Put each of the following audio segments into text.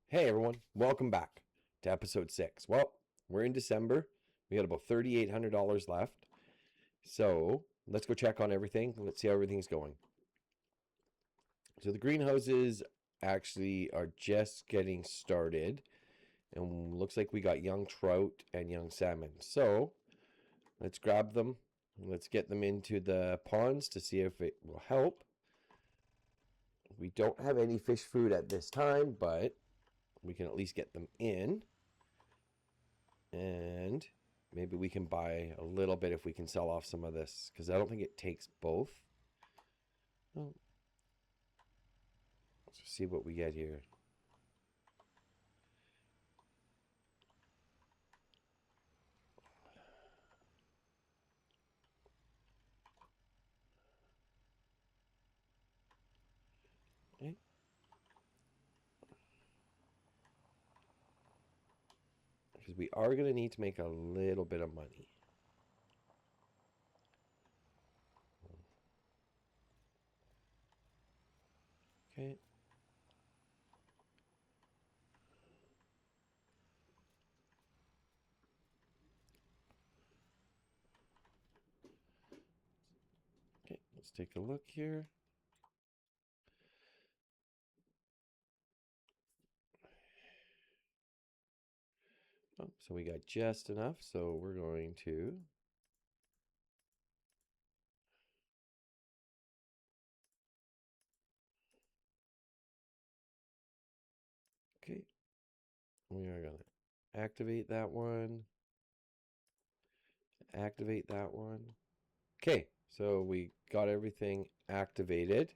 Hey everyone, welcome back to episode 6. Well, we're in December. We got about $3,800 left. So let's go check on everything. Let's see how everything's going. So the greenhouses actually are just getting started. And looks like we got young trout and young salmon. So let's grab them. Let's get them into the ponds to see if it will help. We don't have any fish food at this time, but we can at least get them in. And maybe we can buy a little bit if we can sell off some of this, because I don't think it takes both. Oh, let's see what we get here. Okay. Because we are going to need to make a little bit of money. Okay. Okay, let's take a look here. Oh, so we got just enough, so we're going to okay. We are going to activate that one. Activate that one. Okay, so we got everything activated.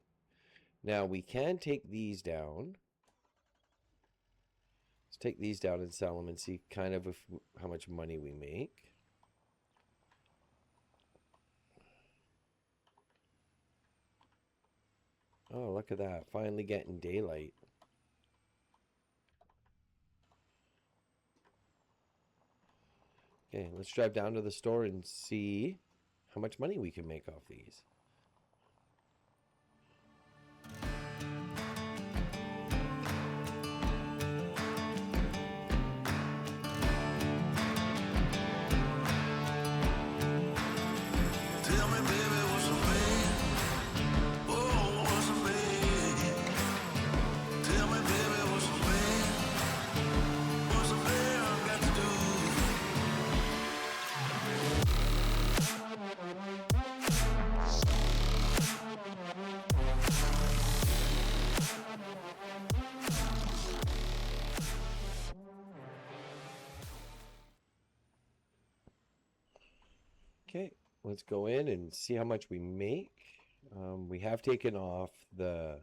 Now we can take these down. Let's take these down and sell them and see kind of how much money we make. Oh, look at that. Finally getting daylight. Okay, let's drive down to the store and see how much money we can make off these. Tell me, baby, what's a man? Oh, what's a man? Tell me, baby, what's a man? What's a man got to Okay, let's go in and see how much we make. We have taken off the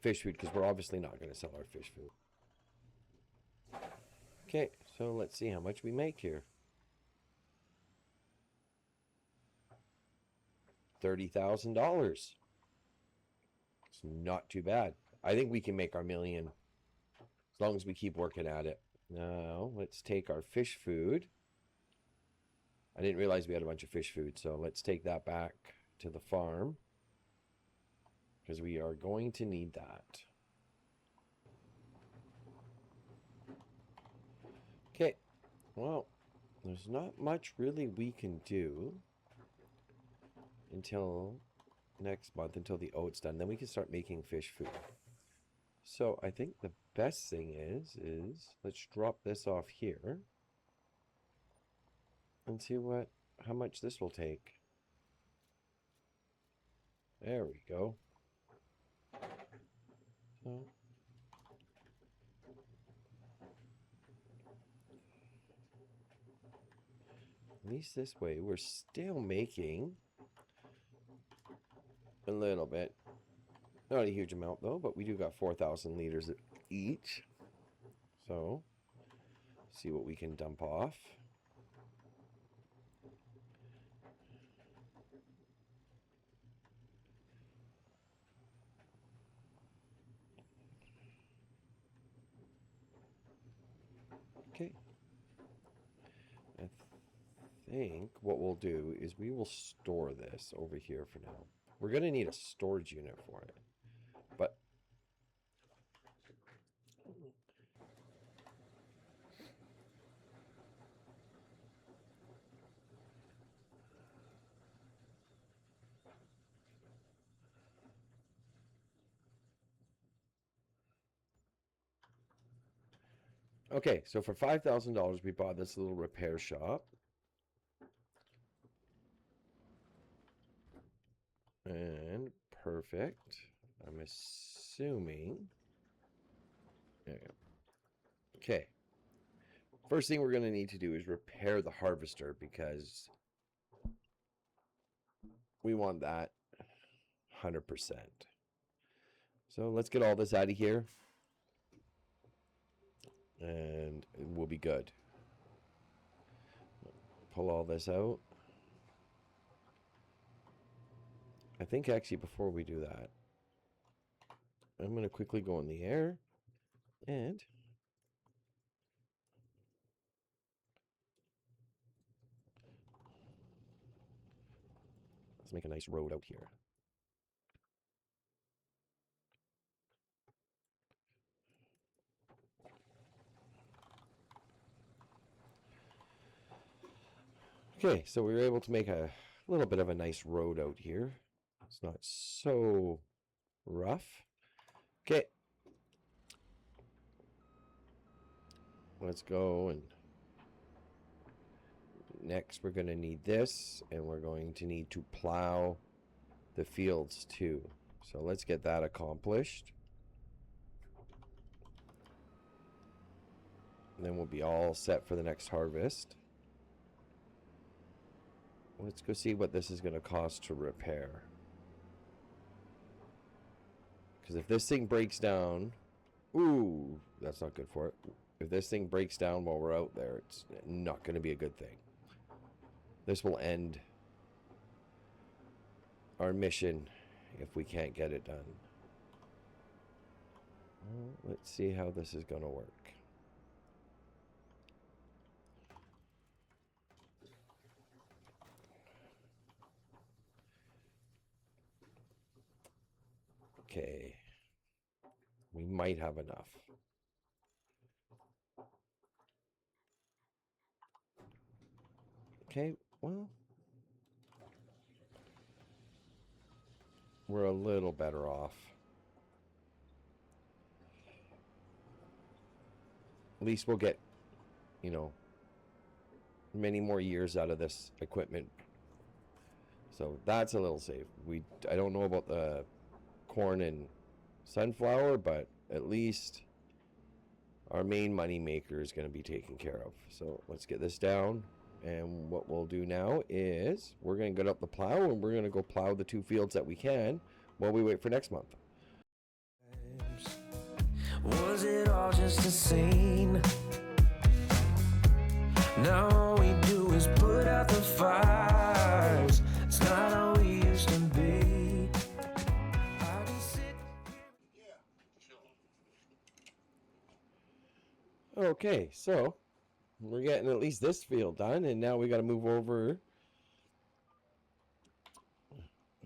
fish food because we're obviously not going to sell our fish food. Okay, so let's see how much we make here. $30,000. It's not too bad. I think we can make our million as long as we keep working at it. Now, let's take our fish food. I didn't realize we had a bunch of fish food, so let's take that back to the farm because we are going to need that. Okay, well, there's not much really we can do until next month, until the oat's done. Then we can start making fish food. So I think the best thing is let's drop this off here and see how much this will take. There we go. So at least this way we're still making a little bit. Not a huge amount though, but we do got 4,000 liters each. So see what we can dump off. Okay. I think what we'll do is we will store this over here for now. We're going to need a storage unit for it. But Okay, so for $5,000, we bought this little repair shop. And perfect. I'm assuming. There you go. Okay. First thing we're going to need to do is repair the harvester because we want that 100%. So let's get all this out of here and we'll be good. Pull all this out. I think actually before we do that, I'm going to quickly go in the air and let's make a nice road out here. Okay, so we were able to make a little bit of a nice road out here. It's not so rough. Okay. Let's go, and next we're going to need this, and we're going to need to plow the fields too. So let's get that accomplished. And then we'll be all set for the next harvest. Let's go see what this is going to cost to repair. Because if this thing breaks down, ooh, that's not good for it. If this thing breaks down while we're out there, it's not going to be a good thing. This will end our mission if we can't get it done. Well, let's see how this is going to work. Okay. We might have enough. Okay, well, we're a little better off. At least we'll get, you know, many more years out of this equipment. So that's a little safe. I don't know about the corn and sunflower, but at least our main money maker is going to be taken care of. So let's get this down. And what we'll do now is we're going to get up the plow and we're going to go plow the 2 fields that we can while we wait for next month. Was it all just a scene? Now all we do is put out the fires. It's not how we used to be. I can sit. Okay, so we're getting at least this field done, and now we got to move over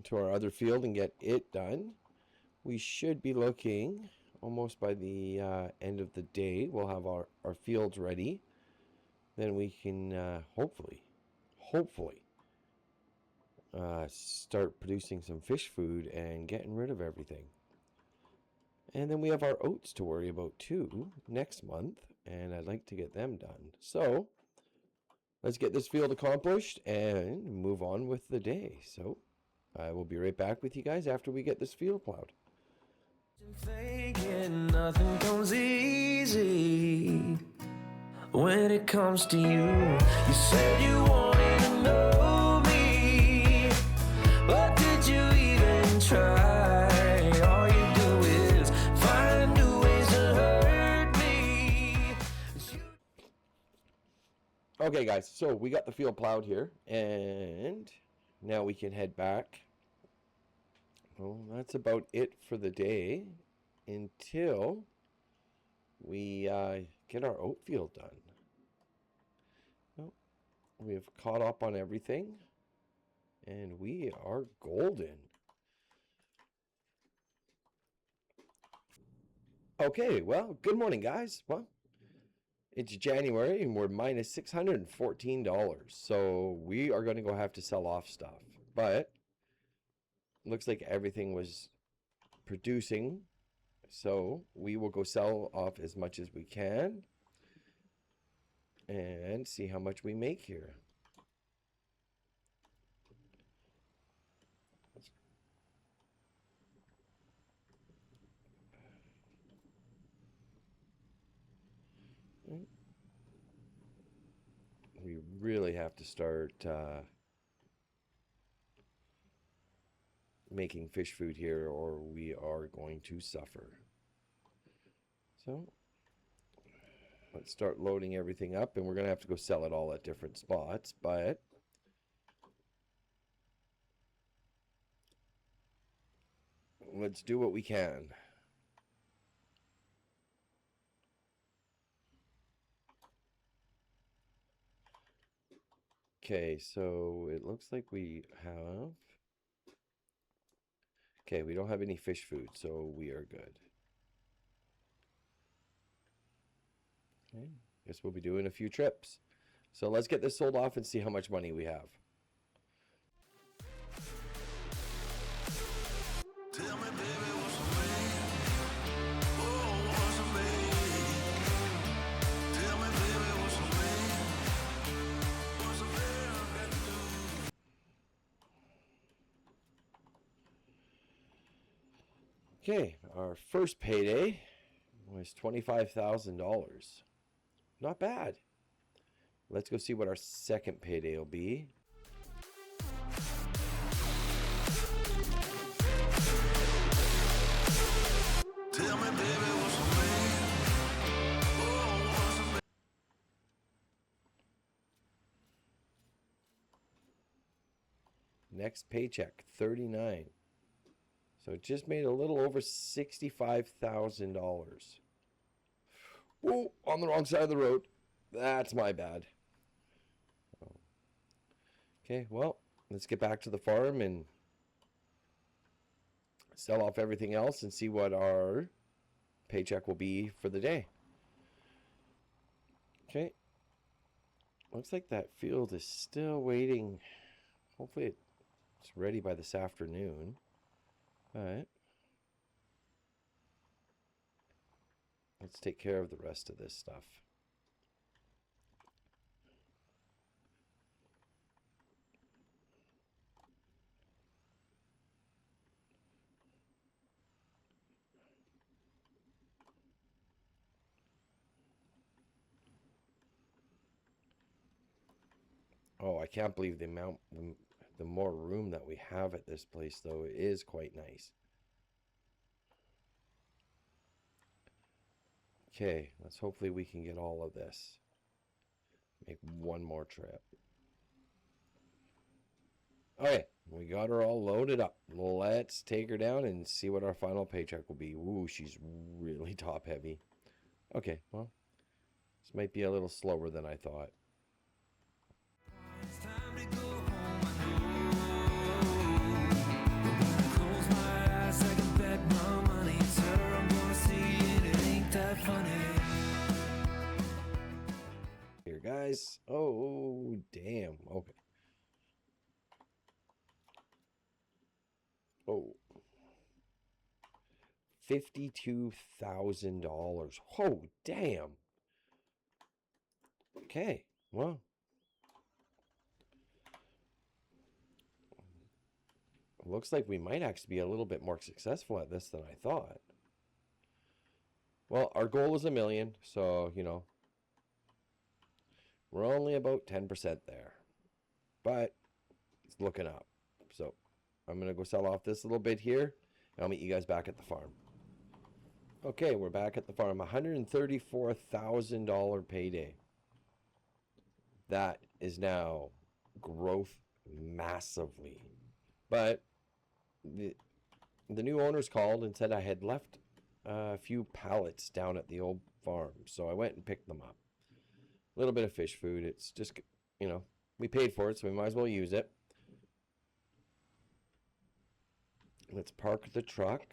to our other field and get it done. We should be looking almost by the end of the day. We'll have our fields ready. Then we can hopefully start producing some fish food and getting rid of everything. And then we have our oats to worry about too next month, and I'd like to get them done. So let's get this field accomplished and move on with the day. So I will be right back with you guys after we get this field plowed. Thinking nothing comes easy when it comes to you. You said you wanted to know me, but did you even try? All you do is find new ways to hurt me. Okay guys, so we got the field plowed here, and now we can head back. Well, that's about it for the day until we get our oat field done. Well, we have caught up on everything, and we are golden. Okay, well, good morning, guys. Well, it's January, and we're minus $614, so we are going to go have to sell off stuff, but looks like everything was producing, so we will go sell off as much as we can. and see how much we make here. We really have to start making fish food here, or we are going to suffer. So let's start loading everything up, and we're going to have to go sell it all at different spots, but let's do what we can. Okay, so it looks like we have... Okay, we don't have any fish food, so we are good. Okay, guess we'll be doing a few trips. So let's get this sold off and see how much money we have. Tell me, baby, what's the way? Oh, what's the way? Tell me, baby, what's the way? What's the way I got to do? Okay, our first payday was $25,000. Not bad. Let's go see what our second payday will be. Tell me, baby, what's the way? Oh, what's the way? Next paycheck, 39. So it just made a little over $65,000. Whoa, on the wrong side of the road. That's my bad. Okay, well, let's get back to the farm and sell off everything else and see what our paycheck will be for the day. Okay. Looks like that field is still waiting. Hopefully it's ready by this afternoon. Alright. Let's take care of the rest of this stuff. Oh, I can't believe the amount, the more room that we have at this place, though. It is quite nice. Okay, let's hopefully we can get all of this. Make one more trip. Okay, we got her all loaded up. Let's take her down and see what our final paycheck will be. Ooh, she's really top heavy. Okay, well, this might be a little slower than I thought. It's time to go home, I know. Close my eyes, I can bet my money. It's her, I'm gonna see it, it ain't that funny. Here, guys. Oh, damn. Okay. Oh. $52,000. Oh, damn. Okay, well. Looks like we might actually be a little bit more successful at this than I thought. Well, our goal is $1 million, so, you know, we're only about 10% there. But it's looking up. So I'm going to go sell off this little bit here, and I'll meet you guys back at the farm. Okay, we're back at the farm. $134,000 payday. That is now growth massively. But the new owners called and said I had left a few pallets down at the old farm. So I went and picked them up. A little bit of fish food. It's just, you know, we paid for it, so we might as well use it. Let's park the truck,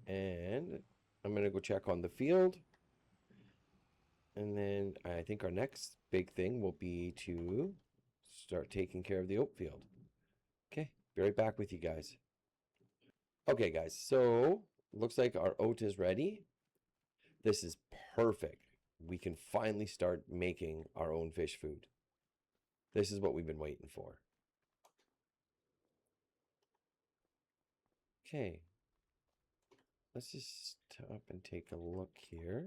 and I'm going to go check on the field. And then I think our next big thing will be to start taking care of the oat field. Okay, be right back with you guys. Okay, guys, so looks like our oat is ready. This is perfect we can finally start making our own fish food. This is what we've been waiting for. Okay. Let's just stop and take a look here.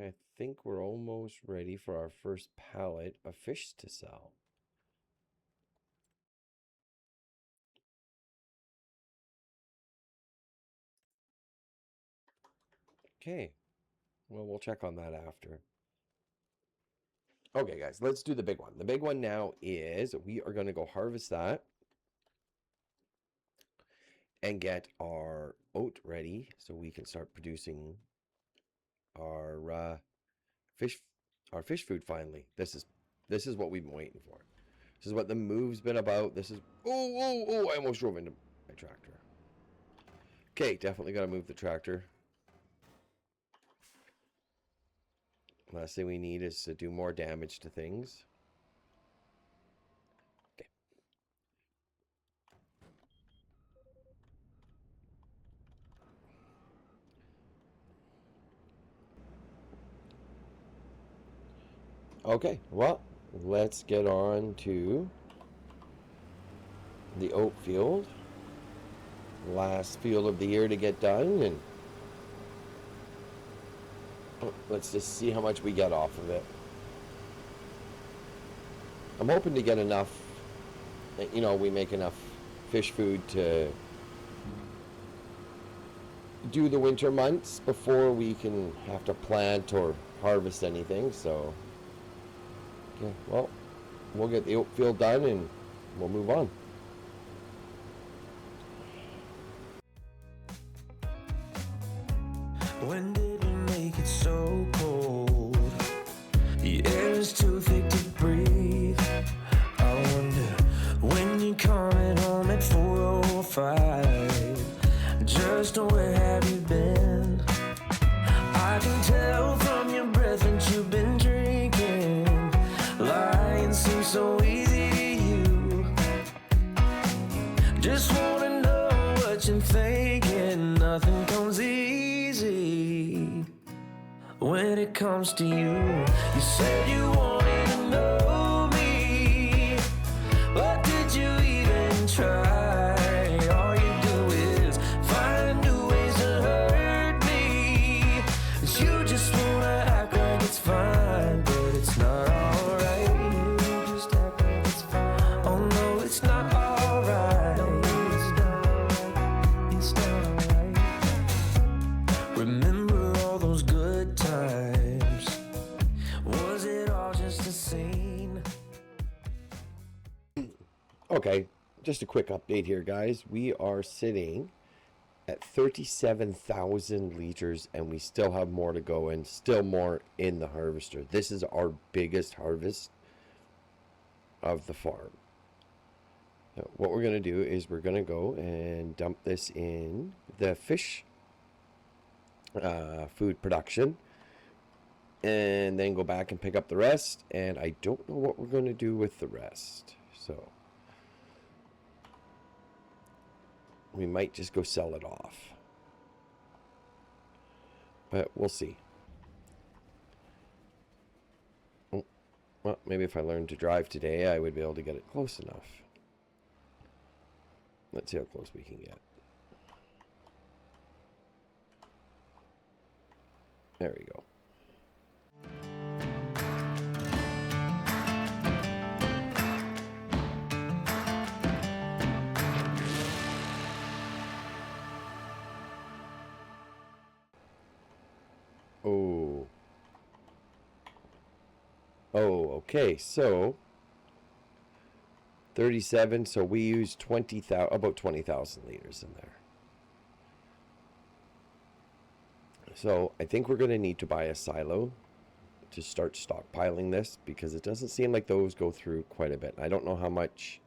I think we're almost ready for our first pallet of fish to sell. Okay. Well, we'll check on that after. Okay, guys, let's do the big one. The big one now is we are going to go harvest that and get our oat ready so we can start producing our fish food finally. This is what we've been waiting for. This is what the move's been about. This is I almost drove into my tractor. Okay, definitely got to move the tractor. Last thing we need is to do more damage to things. Okay, well, let's get on to the oat field. Last field of the year to get done, and let's just see how much we get off of it. I'm hoping to get enough, you know, we make enough fish food to do the winter months before we can have to plant or harvest anything. So, okay, well, we'll get the oat field done and we'll move on. When did we make it so cold? The air is too thick to breathe. I wonder when you're coming home at 4:05. Just where have you been? I can tell from your breath that you've been drinking. Lying seems so easy to you. Just wanna know what you're thinking. Nothing comes easy when it comes to you. You said you wanted to know me, but did you even try? All you do is find new ways to hurt me. You just wanna act like it's fine, but it's not alright. You just act like it's fine. Oh no, it's not alright. It's not alright. Remember all those good times? Was it all just a scene? Okay, just a quick update here, guys. We are sitting at 37,000 liters and we still have more to go and still more in the harvester. This is our biggest harvest of the farm. So what we're going to do is we're going to go and dump this in the fish food production and then go back and pick up the rest, and I don't know what we're going to do with the rest, so we might just go sell it off, but we'll see. Oh, well, maybe if I learned to drive today I would be able to get it close enough. Let's see how close we can get. There we go. Oh, okay. So 37. So we use 20,000, about 20,000 liters in there. So I think we're going to need to buy a silo to start stockpiling this, because it doesn't seem like those go through quite a bit. I don't know how much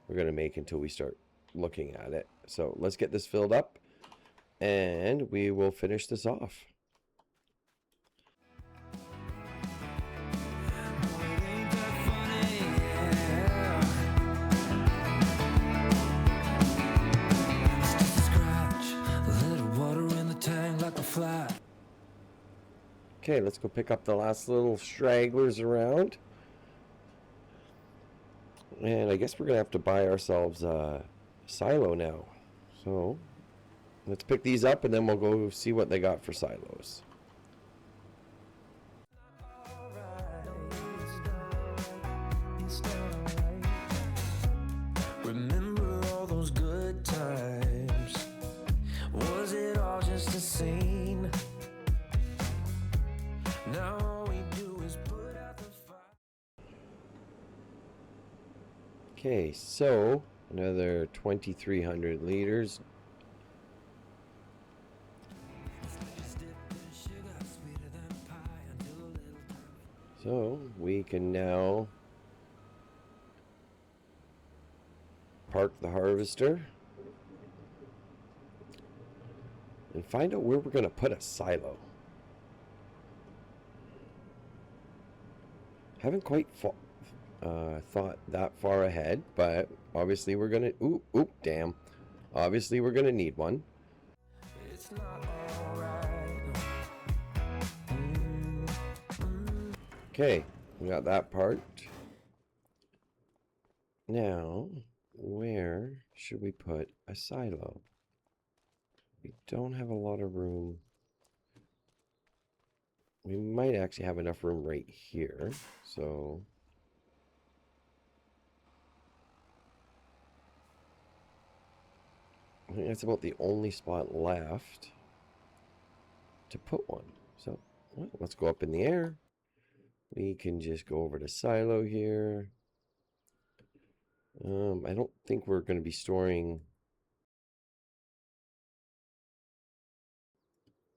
we're going to make until we start looking at it. So let's get this filled up and we will finish this off. It's just a scratch, a little water in the tank like a fly. Okay, let's go pick up the last little stragglers around. And I guess we're going to have to buy ourselves a silo now. So let's pick these up and then we'll go see what they got for silos. Remember all those good times? Was it all just a scene? Now all we do is put out the fire. Okay, so another 2,300 liters. So we can now park the harvester and find out where we're going to put a silo. Haven't quite thought that far ahead, but obviously we're going to, damn. Obviously we're going to need one. It's not all right. Okay, we got that part. Now, where should we put a silo? We don't have a lot of room. We might actually have enough room right here, so I think that's about the only spot left to put one. So, well, let's go up in the air. We can just go over to silo here. I don't think we're going to be storing.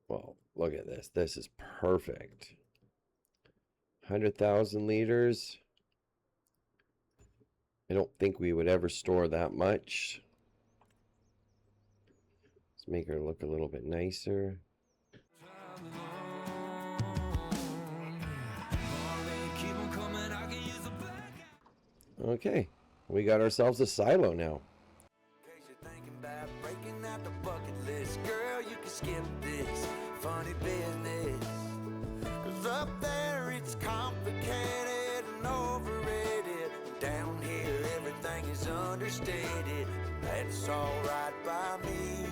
Well, look at this. This is perfect. 100,000 liters. I don't think we would ever store that much. Let's make her look a little bit nicer. Okay, we got ourselves a silo now. In case you're thinking about breaking out the bucket list, girl, you can skip this funny business. 'Cause up there it's complicated and overrated. Down here everything is understated. That's alright by me.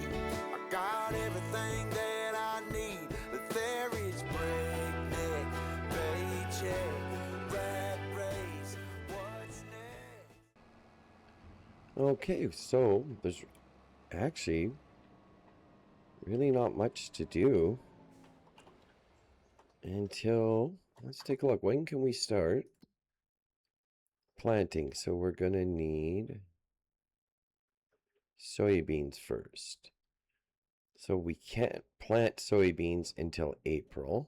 I got everything that I need, but there is breakneck, paycheck, rat race. What's next? Okay, so there's actually really not much to do until, let's take a look. When can we start planting? So we're gonna need soybeans first. So we can't plant soybeans until April.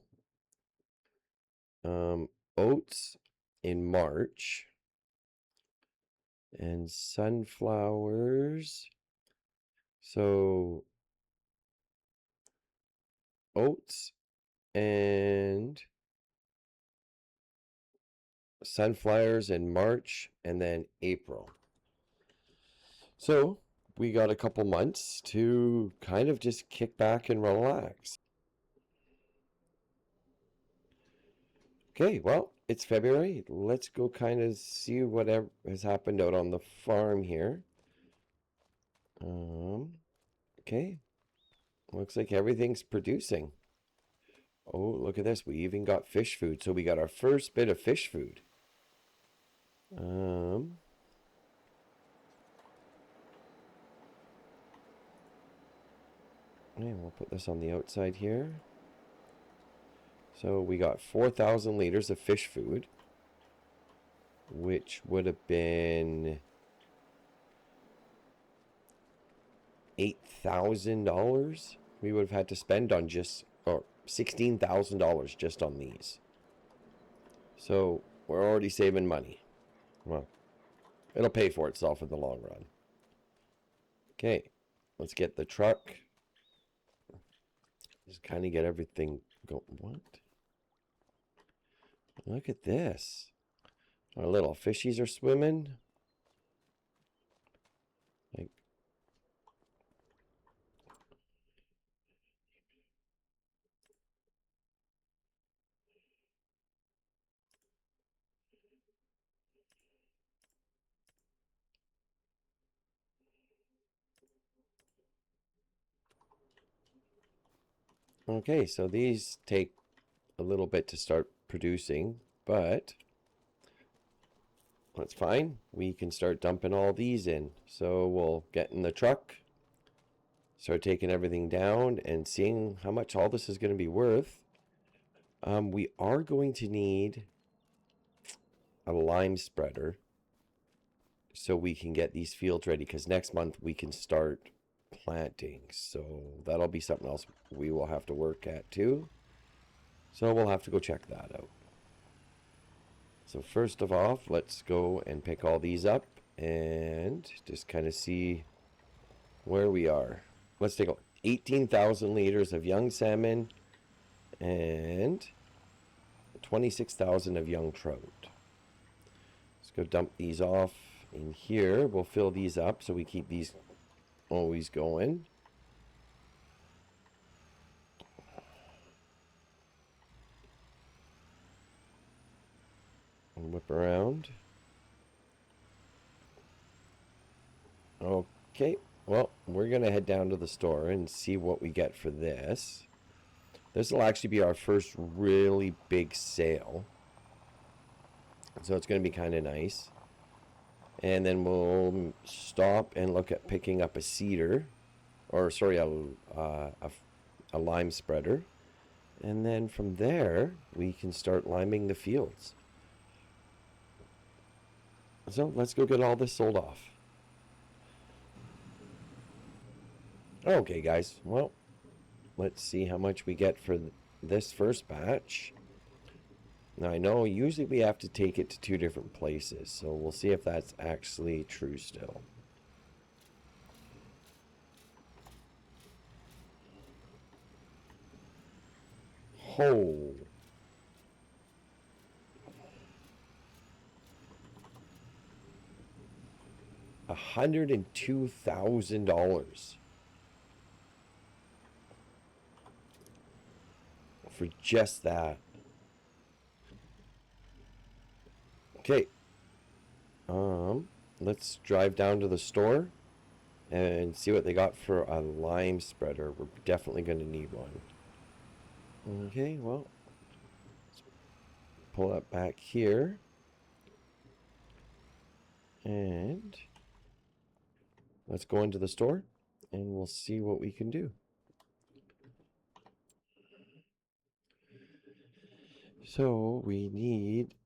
Oats in March. And sunflowers. So oats and sunflowers in March and then April. So we got a couple months to kind of just kick back and relax. Okay, well, it's February. Let's go kind of see whatever has happened out on the farm here. Okay. Looks like everything's producing. Oh, look at this. We even got fish food. So we got our first bit of fish food. And we'll put this on the outside here. So we got 4,000 liters of fish food, which would have been $8,000 we would have had to spend on just, or $16,000 just on these. So we're already saving money. Well, it'll pay for itself in the long run. Okay, let's get the truck. Just kind of get everything going. What? Look at this. Our little fishies are swimming. Like, Okay, so these take a little bit to start producing, but that's fine. We can start dumping all these in. So we'll get in the truck, start taking everything down and seeing how much all this is going to be worth. We are going to need a lime spreader so we can get these fields ready, because next month we can start planting. So that'll be something else we will have to work at too. So we'll have to go check that out. So first of all, let's go and pick all these up and just kind of see where we are. Let's take 18,000 liters of young salmon and 26,000 of young trout. Let's go dump these off in here. We'll fill these up so we keep these always going. And whip around. Okay, well, we're going to head down to the store and see what we get for this. This will actually be our first really big sale. So it's going to be kind of nice. And then we'll stop and look at picking up a cedar, or sorry, a lime spreader. And then from there, we can start liming the fields. So let's go get all this sold off. Okay, guys. Well, let's see how much we get for this first batch. Now, I know usually we have to take it to 2 different places, so we'll see if that's actually true still. Oh. $102,000 for just that. Okay. Let's drive down to the store and see what they got for a lime spreader. We're definitely going to need one. Okay, well, let's pull that back here. And let's go into the store and we'll see what we can do. So we need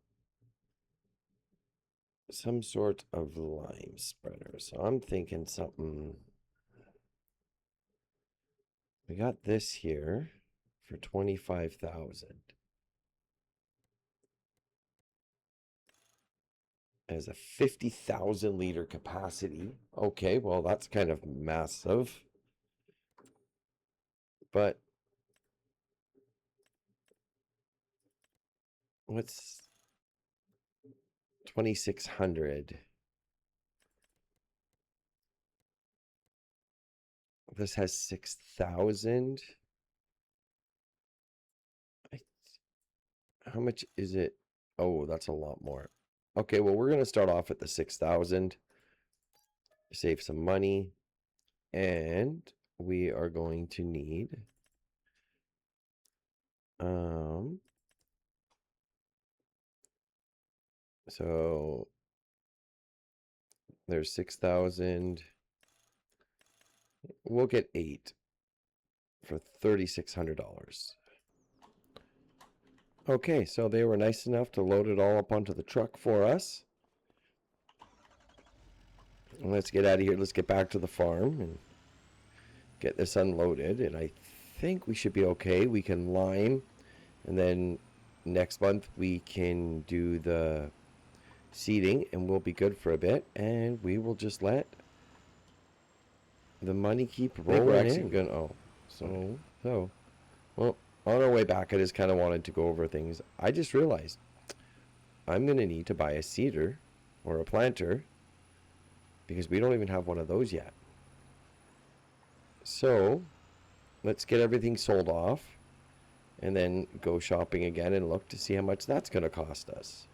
some sort of lime spreader. So I'm thinking something. We got this here for 25,000. As a 50,000 liter capacity. Okay, well, that's kind of massive. But what's 2,600? This has 6,000. How much is it? Oh, that's a lot more. Okay, well, we're going to start off at the 6,000. Save some money. And we are going to need so there's 6,000. We'll get 8 for $3,600. Okay, so they were nice enough to load it all up onto the truck for us. Let's get out of here. Let's get back to the farm and get this unloaded. And I think we should be okay. We can lime. And then next month we can do the seeding and we'll be good for a bit. And we will just let the money keep rolling in. Well, on our way back, I just kind of wanted to go over things. I just realized I'm going to need to buy a seeder or a planter because we don't even have one of those yet. So let's get everything sold off and then go shopping again and look to see how much that's going to cost us.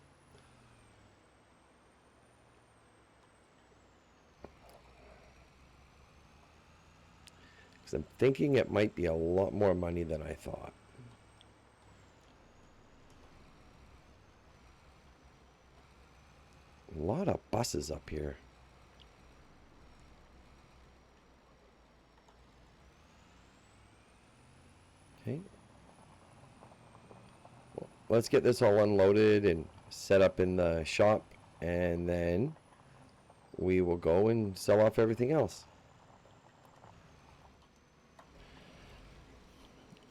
Because I'm thinking it might be a lot more money than I thought. A lot of buses up here. Okay. Well, let's get this all unloaded and set up in the shop, and then we will go and sell off everything else.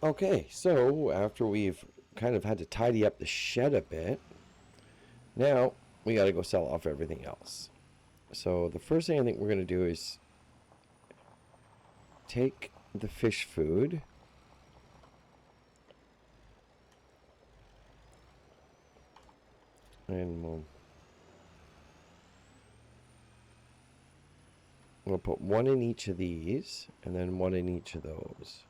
Okay, so after we've kind of had to tidy up the shed a bit, now we got to go sell off everything else. So the first thing I think we're going to do is take the fish food. And we'll put one in each of these, and then one in each of those.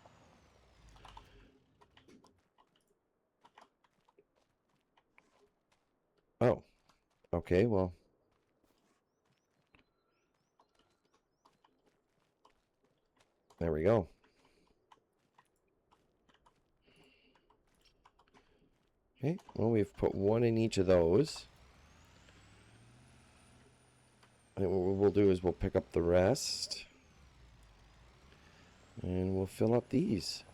Oh, okay, well. There we go. Okay, well, we've put one in each of those. And what we'll do is we'll pick up the rest. And we'll fill up these.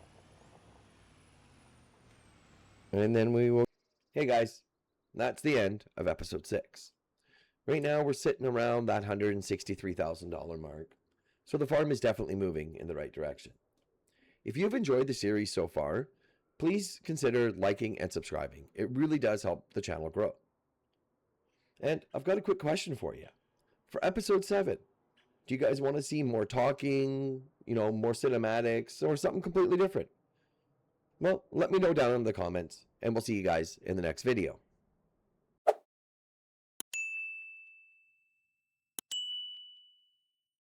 And then we will... Hey guys, that's the end of episode 6. Right now we're sitting around that $163,000 mark. So the farm is definitely moving in the right direction. If you've enjoyed the series so far, please consider liking and subscribing. It really does help the channel grow. And I've got a quick question for you. For episode 7, do you guys want to see more talking, more cinematics, or something completely different? Well, let me know down in the comments, and we'll see you guys in the next video.